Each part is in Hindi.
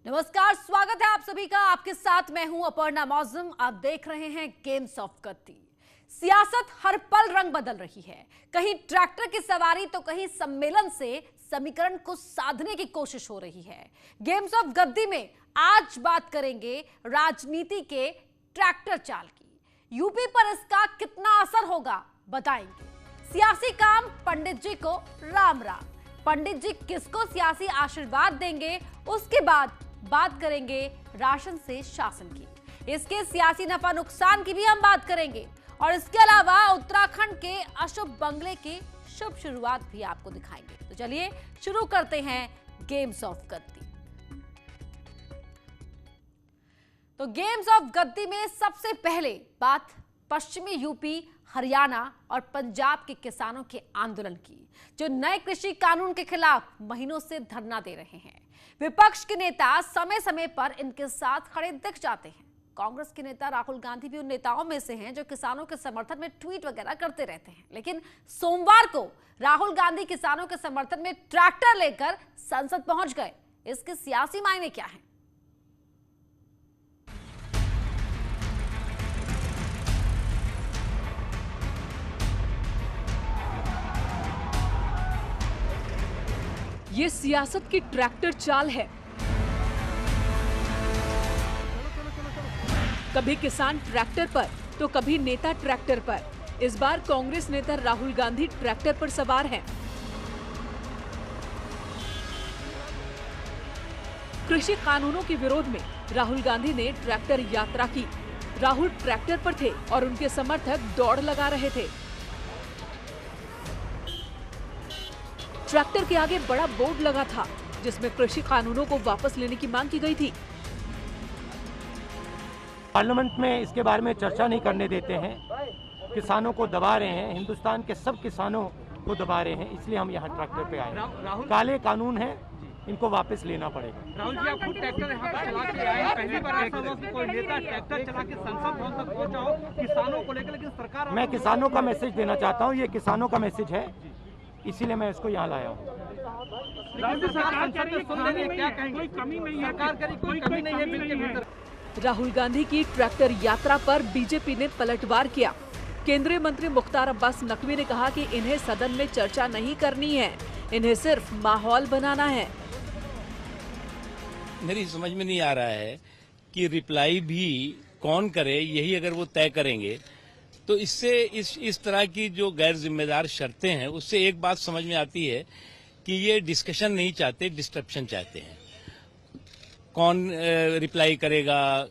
नमस्कार, स्वागत है आप सभी का। आपके साथ मैं हूं अपर्णा मौजम। आप देख रहे हैं गेम्स ऑफ गद्दी। सियासत हर पल रंग बदल रही है। कहीं ट्रैक्टर की सवारी तो कहीं सम्मेलन से समीकरण को साधने की कोशिश हो रही है। गेम्स ऑफ गद्दी में आज बात करेंगे राजनीति के ट्रैक्टर चाल की। यूपी पर इसका कितना असर होगा बताएंगे। सियासी काम पंडित जी को राम राम। पंडित जी किसको सियासी आशीर्वाद देंगे, उसके बाद बात करेंगे राशन से शासन की। इसके सियासी नफा नुकसान की भी हम बात करेंगे और इसके अलावा उत्तराखंड के अशुभ बंगले की शुभ शुरुआत भी आपको दिखाएंगे। तो चलिए शुरू करते हैं गेम्स ऑफ गद्दी। तो गेम्स ऑफ गद्दी में सबसे पहले बात पश्चिमी यूपी, हरियाणा और पंजाब के किसानों के आंदोलन की, जो नए कृषि कानून के खिलाफ महीनों से धरना दे रहे हैं। विपक्ष के नेता समय समय पर इनके साथ खड़े दिख जाते हैं। कांग्रेस के नेता राहुल गांधी भी उन नेताओं में से हैं जो किसानों के समर्थन में ट्वीट वगैरह करते रहते हैं। लेकिन सोमवार को राहुल गांधी किसानों के समर्थन में ट्रैक्टर लेकर संसद पहुंच गए। इसके सियासी मायने क्या हैं? ये सियासत की ट्रैक्टर चाल है। कभी किसान ट्रैक्टर पर तो कभी नेता ट्रैक्टर पर। इस बार कांग्रेस नेता राहुल गांधी ट्रैक्टर पर सवार हैं। कृषि कानूनों के विरोध में राहुल गांधी ने ट्रैक्टर यात्रा की। राहुल ट्रैक्टर पर थे और उनके समर्थक दौड़ लगा रहे थे। ट्रैक्टर के आगे बड़ा बोर्ड लगा था जिसमें कृषि कानूनों को वापस लेने की मांग की गई थी। पार्लियामेंट में इसके बारे में चर्चा नहीं करने देते हैं, किसानों को दबा रहे हैं, हिंदुस्तान के सब किसानों को दबा रहे हैं, इसलिए हम यहाँ ट्रैक्टर पे आए। काले कानून है, इनको वापस लेना पड़ेगा। राहुल जी, आप खुद ट्रैक्टर यहाँ पर चला के आए, पहली बार ऐसा हुआ कि कोई नेता ट्रैक्टर चला के संसद भवन तक पहुंचा हो किसानों को लेकर, लेकिन सरकार। मैं किसानों का मैसेज देना चाहता हूँ, ये किसानों का मैसेज है, इसीलिए मैं इसको यहाँ लाया हूँ। राहुल गांधी की ट्रैक्टर यात्रा पर बीजेपी ने पलटवार किया। केंद्रीय मंत्री मुख्तार अब्बास नकवी ने कहा कि इन्हें सदन में चर्चा नहीं करनी है, इन्हें सिर्फ माहौल बनाना है। मेरी समझ में नहीं आ रहा है कि रिप्लाई भी कौन करे, यही अगर वो तय करेंगे तो इससे इस तरह की जो गैर जिम्मेदार शर्तें हैं उससे एक बात समझ में आती है कि ये डिस्कशन नहीं चाहते, डिस्ट्रप्शन चाहते हैं। कौन रिप्लाई करेगा,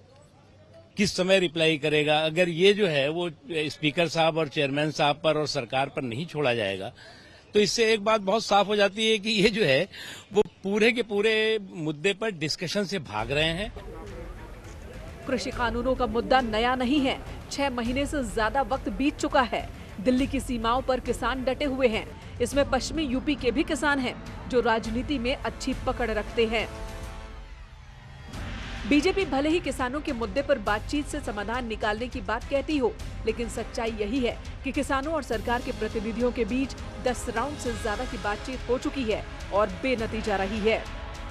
किस समय रिप्लाई करेगा, अगर ये जो है वो स्पीकर साहब और चेयरमैन साहब पर और सरकार पर नहीं छोड़ा जाएगा तो इससे एक बात बहुत साफ हो जाती है कि ये जो है वो पूरे के पूरे मुद्दे पर डिस्कशन से भाग रहे हैं। कृषि कानूनों का मुद्दा नया नहीं है। 6 महीने से ज्यादा वक्त बीत चुका है। दिल्ली की सीमाओं पर किसान डटे हुए हैं। इसमें पश्चिमी यूपी के भी किसान हैं जो राजनीति में अच्छी पकड़ रखते हैं। बीजेपी भले ही किसानों के मुद्दे पर बातचीत से समाधान निकालने की बात कहती हो, लेकिन सच्चाई यही है कि किसानों और सरकार के प्रतिनिधियों के बीच 10 राउंड से ज्यादा की बातचीत हो चुकी है और बेनतीजा रही है।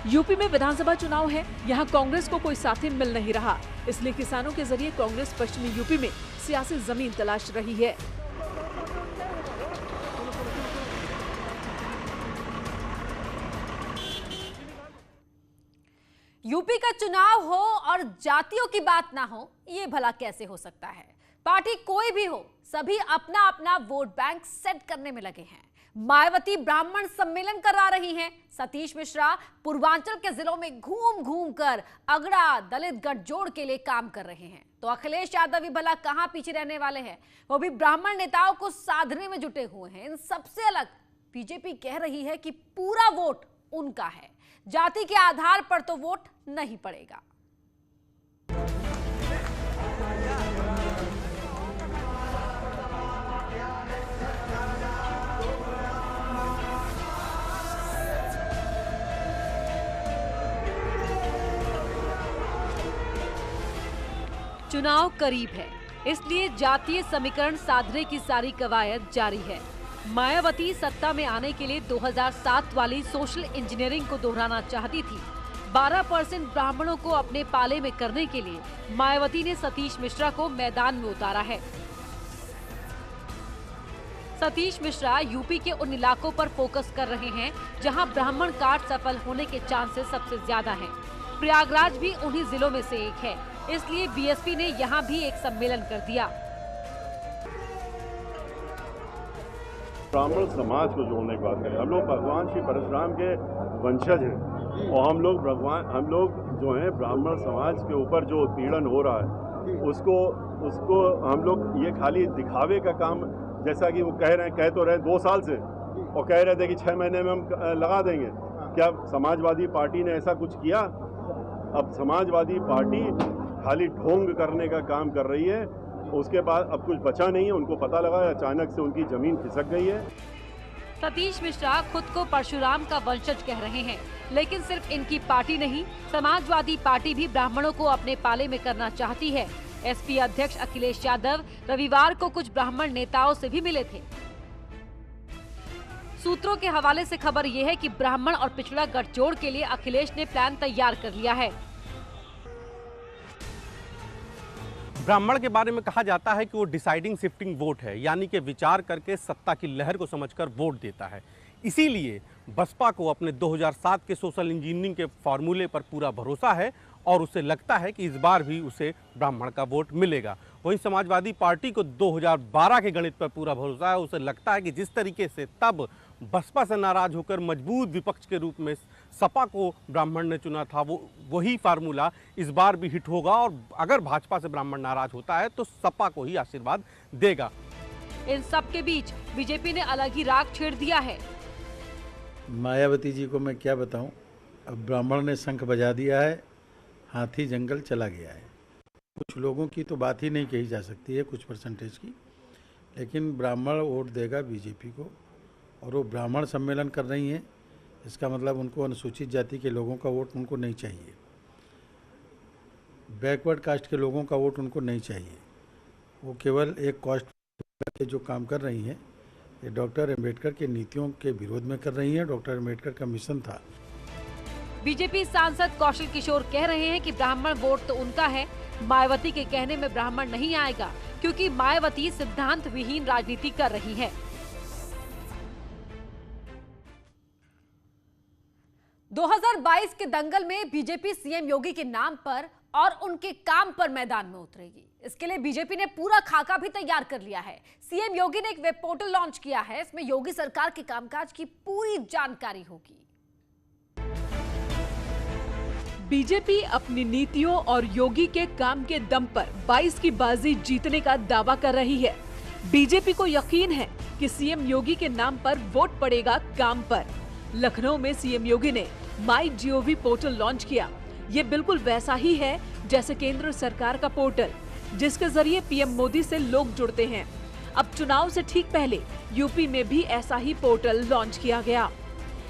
यूपी में विधानसभा चुनाव है, यहाँ कांग्रेस को कोई साथी मिल नहीं रहा, इसलिए किसानों के जरिए कांग्रेस पश्चिमी यूपी में सियासी जमीन तलाश रही है। यूपी का चुनाव हो और जातियों की बात ना हो, ये भला कैसे हो सकता है? पार्टी कोई भी हो, सभी अपना अपना वोट बैंक सेट करने में लगे हैं। मायावती ब्राह्मण सम्मेलन करा रही हैं, सतीश मिश्रा पूर्वांचल के जिलों में घूम घूम कर अगड़ा दलित गठजोड़ के लिए काम कर रहे हैं। तो अखिलेश यादव भी भला कहां पीछे रहने वाले हैं? वो भी ब्राह्मण नेताओं को साधने में जुटे हुए हैं। इन सबसे अलग बीजेपी कह रही है कि पूरा वोट उनका है, जाति के आधार पर तो वोट नहीं पड़ेगा। चुनाव करीब है, इसलिए जातीय समीकरण साधने की सारी कवायद जारी है। मायावती सत्ता में आने के लिए 2007 वाली सोशल इंजीनियरिंग को दोहराना चाहती थी। 12% ब्राह्मणों को अपने पाले में करने के लिए मायावती ने सतीश मिश्रा को मैदान में उतारा है। सतीश मिश्रा यूपी के उन इलाकों पर फोकस कर रहे हैं जहां ब्राह्मण कार्ड सफल होने के चांसेस सबसे ज्यादा हैं। प्रयागराज भी उन्हीं जिलों में से एक है, इसलिए बीएसपी ने यहां भी एक सम्मेलन कर दिया। ब्राह्मण समाज को जोड़ने की बात करें, हम लोग भगवान श्री परशुराम के वंशज हैं और हम लोग जो हैं ब्राह्मण समाज के ऊपर जो उत्पीड़न हो रहा है उसको हम लोग ये खाली दिखावे का काम, जैसा कि वो कह तो रहे 2 साल से और कह रहे थे कि 6 महीने में हम लगा देंगे। क्या समाजवादी पार्टी ने ऐसा कुछ किया? अब समाजवादी पार्टी खाली ढोंग करने का काम कर रही है, उसके बाद अब कुछ बचा नहीं है। उनको पता लगा अचानक से उनकी जमीन खिसक गई है। सतीश मिश्रा खुद को परशुराम का वंशज कह रहे हैं, लेकिन सिर्फ इनकी पार्टी नहीं, समाजवादी पार्टी भी ब्राह्मणों को अपने पाले में करना चाहती है। एसपी अध्यक्ष अखिलेश यादव रविवार को कुछ ब्राह्मण नेताओं से भी मिले थे। सूत्रों के हवाले से खबर यह है कि ब्राह्मण और पिछड़ा गठजोड़ के लिए अखिलेश ने प्लान तैयार कर लिया है। ब्राह्मण के बारे में कहा जाता है कि वो डिसाइडिंग शिफ्टिंग वोट है, यानी कि विचार करके सत्ता की लहर को समझकर वोट देता है। इसीलिए बसपा को अपने 2007 के सोशल इंजीनियरिंग के फॉर्मूले पर पूरा भरोसा है और उसे लगता है कि इस बार भी उसे ब्राह्मण का वोट मिलेगा। वहीं समाजवादी पार्टी को 2012 के गणित पर पूरा भरोसा है। उसे लगता है कि जिस तरीके से तब बसपा से नाराज होकर मजबूत विपक्ष के रूप में सपा को ब्राह्मण ने चुना था, वही फार्मूला इस बार भी हिट होगा और अगर भाजपा से ब्राह्मण नाराज होता है तो सपा को ही आशीर्वाद देगा। इन सब के बीच बीजेपी ने अलग ही राग छेड़ दिया है। मायावती जी को मैं क्या बताऊं, अब ब्राह्मण ने शंख बजा दिया है, हाथी जंगल चला गया है। कुछ लोगों की तो बात ही नहीं कही जा सकती है, कुछ परसेंटेज की, लेकिन ब्राह्मण वोट देगा बीजेपी को और वो ब्राह्मण सम्मेलन कर रही हैं। इसका मतलब उनको अनुसूचित जाति के लोगों का वोट उनको नहीं चाहिए, बैकवर्ड कास्ट के लोगों का वोट उनको नहीं चाहिए। वो केवल एक कास्ट के जो काम कर रही हैं, ये डॉक्टर अम्बेडकर के नीतियों के विरोध में कर रही हैं। डॉक्टर अम्बेडकर का मिशन था। बीजेपी सांसद कौशल किशोर कह रहे हैं कि ब्राह्मण वोट तो उनका है, मायावती के कहने में ब्राह्मण नहीं आएगा, क्योंकि मायावती सिद्धांत विहीन राजनीति कर रही है। 2022 के दंगल में बीजेपी सीएम योगी के नाम पर और उनके काम पर मैदान में उतरेगी। इसके लिए बीजेपी ने पूरा खाका भी तैयार कर लिया है। सीएम योगी ने एक वेब पोर्टल लॉन्च किया है। इसमें योगी सरकार के कामकाज की पूरी जानकारी होगी। बीजेपी अपनी नीतियों और योगी के काम के दम पर 22 की बाजी जीतने का दावा कर रही है। बीजेपी को यकीन है कि सीएम योगी के नाम पर वोट पड़ेगा काम पर। लखनऊ में सीएम योगी ने MyGov पोर्टल लॉन्च किया। ये बिल्कुल वैसा ही है जैसे केंद्र सरकार का पोर्टल, जिसके जरिए पीएम मोदी से लोग जुड़ते हैं। अब चुनाव से ठीक पहले यूपी में भी ऐसा ही पोर्टल लॉन्च किया गया।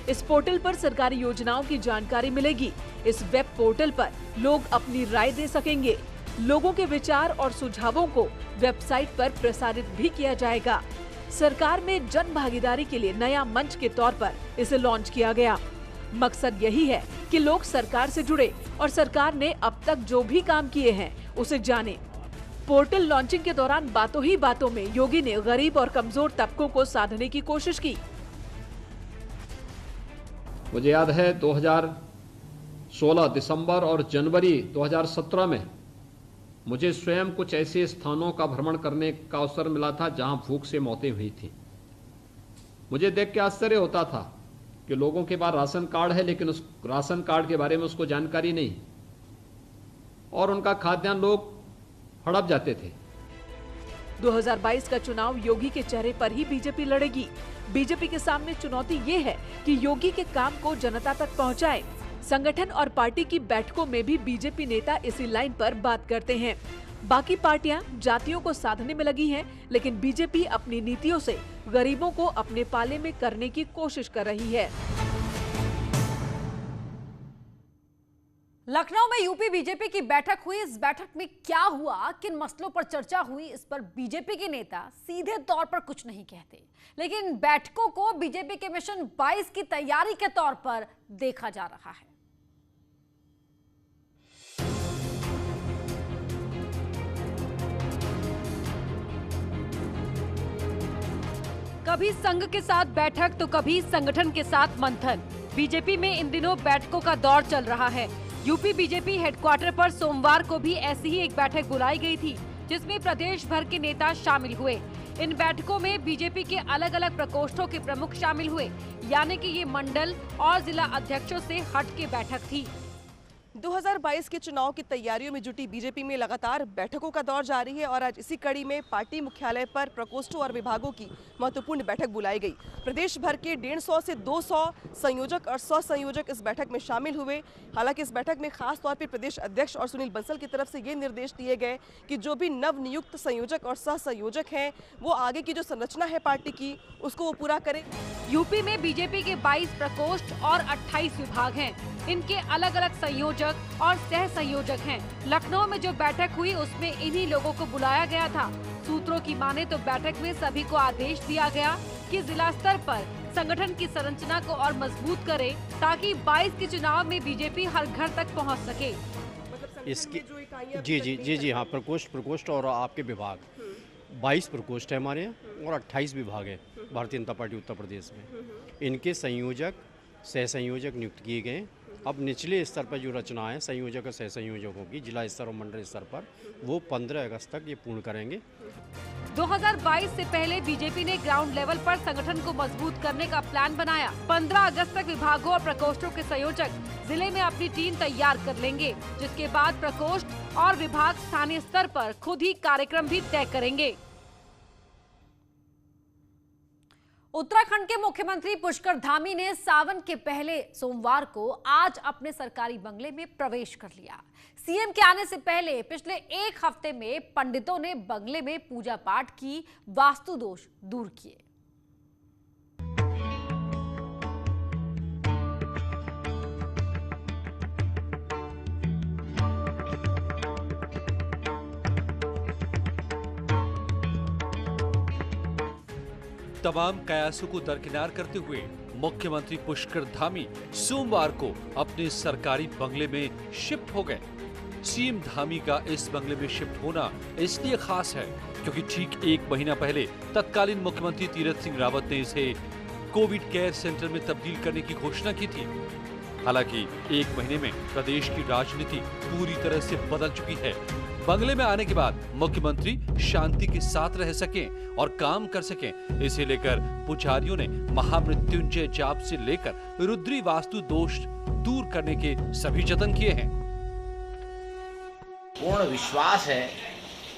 इस पोर्टल पर सरकारी योजनाओं की जानकारी मिलेगी। इस वेब पोर्टल पर लोग अपनी राय दे सकेंगे। लोगों के विचार और सुझावों को वेबसाइट पर प्रसारित भी किया जाएगा। सरकार में जन भागीदारी के लिए नया मंच के तौर पर इसे लॉन्च किया गया। मकसद यही है कि लोग सरकार से जुड़े और सरकार ने अब तक जो भी काम किए हैं उसे जाने। पोर्टल लॉन्चिंग के दौरान बातों ही बातों में योगी ने गरीब और कमजोर तबकों को साधने की कोशिश की। मुझे याद है 2016 दिसंबर और जनवरी 2017 में मुझे स्वयं कुछ ऐसे स्थानों का भ्रमण करने का अवसर मिला था जहां भूख से मौतें हुई थी। मुझे देख के आश्चर्य होता था कि लोगों के पास राशन कार्ड है, लेकिन उस राशन कार्ड के बारे में उसको जानकारी नहीं और उनका खाद्यान्न लोग हड़प जाते थे। 2022 का चुनाव योगी के चेहरे पर ही बीजेपी लड़ेगी। बीजेपी के सामने चुनौती ये है कि योगी के काम को जनता तक पहुंचाए। संगठन और पार्टी की बैठकों में भी बीजेपी नेता इसी लाइन पर बात करते हैं। बाकी पार्टियां जातियों को साधने में लगी हैं, लेकिन बीजेपी अपनी नीतियों से गरीबों को अपने पाले में करने की कोशिश कर रही है। लखनऊ में यूपी बीजेपी की बैठक हुई। इस बैठक में क्या हुआ, किन मसलों पर चर्चा हुई, इस पर बीजेपी के नेता सीधे तौर पर कुछ नहीं कहते, लेकिन बैठकों को बीजेपी के मिशन 22 की तैयारी के तौर पर देखा जा रहा है। कभी संघ के साथ बैठक तो कभी संगठन के साथ मंथन। बीजेपी में इन दिनों बैठकों का दौर चल रहा है। यूपी बीजेपी हेडक्वार्टर पर सोमवार को भी ऐसी ही एक बैठक बुलाई गई थी, जिसमें प्रदेश भर के नेता शामिल हुए। इन बैठकों में बीजेपी के अलग अलग प्रकोष्ठों के प्रमुख शामिल हुए, यानी कि ये मंडल और जिला अध्यक्षों से हट के बैठक थी। 2022 के चुनाव की तैयारियों में जुटी बीजेपी में लगातार बैठकों का दौर जारी है और आज इसी कड़ी में पार्टी मुख्यालय पर प्रकोष्ठों और विभागों की महत्वपूर्ण बैठक बुलाई गई। प्रदेश भर के 150 से 200 संयोजक और 100 संयोजक इस बैठक में शामिल हुए। हालांकि इस बैठक में खास तौर पर प्रदेश अध्यक्ष और सुनील बंसल की तरफ से ये निर्देश दिए गए कि जो भी नव नियुक्त संयोजक और सह संयोजक हैं, वो आगे की जो संरचना है पार्टी की, उसको वो पूरा करें। यूपी में बीजेपी के 22 प्रकोष्ठ और 28 विभाग हैं। इनके अलग अलग संयोजक और सह संयोजक हैं। लखनऊ में जो बैठक हुई उसमें इन्हीं लोगों को बुलाया गया था। सूत्रों की माने तो बैठक में सभी को आदेश दिया गया कि जिला स्तर पर संगठन की संरचना को और मजबूत करे, ताकि 22 के चुनाव में बीजेपी हर घर तक पहुंच सके। इसकी जी हाँ, प्रकोष्ठ और आपके विभाग 22 प्रकोष्ठ है हमारे यहाँ और 28 विभाग है भारतीय जनता पार्टी उत्तर प्रदेश में। इनके संयोजक सह संयोजक नियुक्त किए गए। अब निचले स्तर पर जो रचना है संयोजक और सह संयोजकों की जिला स्तर और मंडल स्तर पर, वो 15 अगस्त तक ये पूर्ण करेंगे। 2022 से पहले बीजेपी ने ग्राउंड लेवल पर संगठन को मजबूत करने का प्लान बनाया। 15 अगस्त तक विभागों और प्रकोष्ठों के संयोजक जिले में अपनी टीम तैयार कर लेंगे, जिसके बाद प्रकोष्ठ और विभाग स्थानीय स्तर पर खुद ही कार्यक्रम भी तय करेंगे। उत्तराखंड के मुख्यमंत्री पुष्कर धामी ने सावन के पहले सोमवार को आज अपने सरकारी बंगले में प्रवेश कर लिया। सीएम के आने से पहले पिछले एक हफ्ते में पंडितों ने बंगले में पूजा पाठ की, वास्तु दोष दूर किए। तमाम कयासों को दरकिनार करते हुए मुख्यमंत्री पुष्कर धामी सोमवार को अपने सरकारी बंगले में शिफ्ट हो गए। सीएम धामी का इस बंगले में शिफ्ट होना इसलिए खास है क्योंकि ठीक एक महीना पहले तत्कालीन मुख्यमंत्री तीरथ सिंह रावत ने इसे कोविड केयर सेंटर में तब्दील करने की घोषणा की थी। हालांकि एक महीने में प्रदेश की राजनीति पूरी तरह से बदल चुकी है। बंगले में आने के बाद मुख्यमंत्री शांति के साथ रह सकें और काम कर सकें, इसे लेकर पुजारियों ने महामृत्युंजय जाप से लेकर रुद्री वास्तु दोष दूर करने के सभी जतन किए हैं। पूर्ण विश्वास है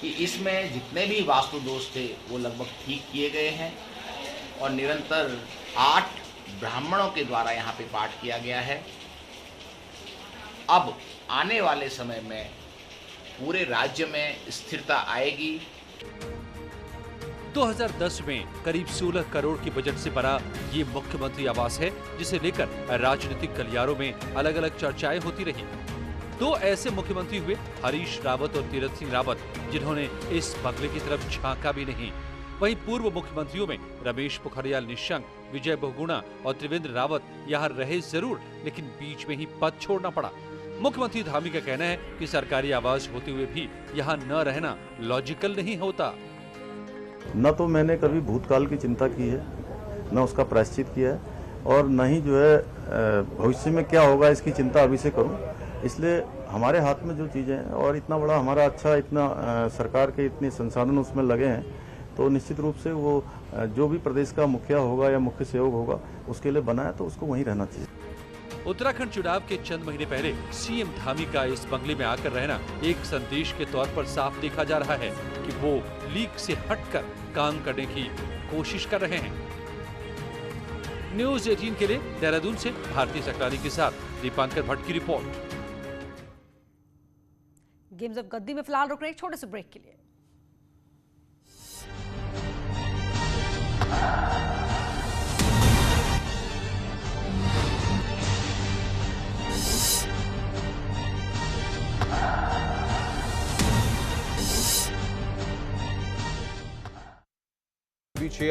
कि इसमें जितने भी वास्तु दोष थे वो लगभग ठीक किए गए हैं और निरंतर 8 ब्राह्मणों के द्वारा यहाँ पे पाठ किया गया है। अब आने वाले समय में पूरे राज्य में स्थिरता आएगी। 2010 में करीब 16 करोड़ के बजट से बना ये मुख्यमंत्री आवास है, जिसे लेकर राजनीतिक गलियारों में अलग अलग चर्चाएं होती रही। 2 ऐसे मुख्यमंत्री हुए, हरीश रावत और तीरथ सिंह रावत, जिन्होंने इस बंगले की तरफ झांका भी नहीं। वहीं पूर्व मुख्यमंत्रियों में रमेश पोखरियाल निशंक, विजय बहुगुणा और त्रिवेंद्र रावत यहाँ रहे जरूर, लेकिन बीच में ही पद छोड़ना पड़ा। मुख्यमंत्री धामी का कहना है कि सरकारी आवास होते हुए भी यहाँ न रहना लॉजिकल नहीं होता। न तो मैंने कभी भूतकाल की चिंता की है, न उसका प्रायश्चित किया है, और न ही जो है भविष्य में क्या होगा इसकी चिंता अभी से करूं। इसलिए हमारे हाथ में जो चीज़ें हैं और इतना बड़ा हमारा अच्छा इतना सरकार के इतने संसाधन उसमें लगे हैं, तो निश्चित रूप से वो जो भी प्रदेश का मुखिया होगा या मुख्य सेवक होगा उसके लिए बना है, तो उसको वहीं रहना चाहिए। उत्तराखंड चुनाव के चंद महीने पहले सीएम धामी का इस बंगले में आकर रहना एक संदेश के तौर पर साफ देखा जा रहा है कि वो लीक से हटकर काम करने की कोशिश कर रहे हैं। न्यूज 18 के लिए देहरादून से भारती सकलानी के साथ दीपांकर भट्ट की रिपोर्ट। गेम्स ऑफ गद्दी में फिलहाल रुक रहे एक छोटे से ब्रेक के लिए। पीछे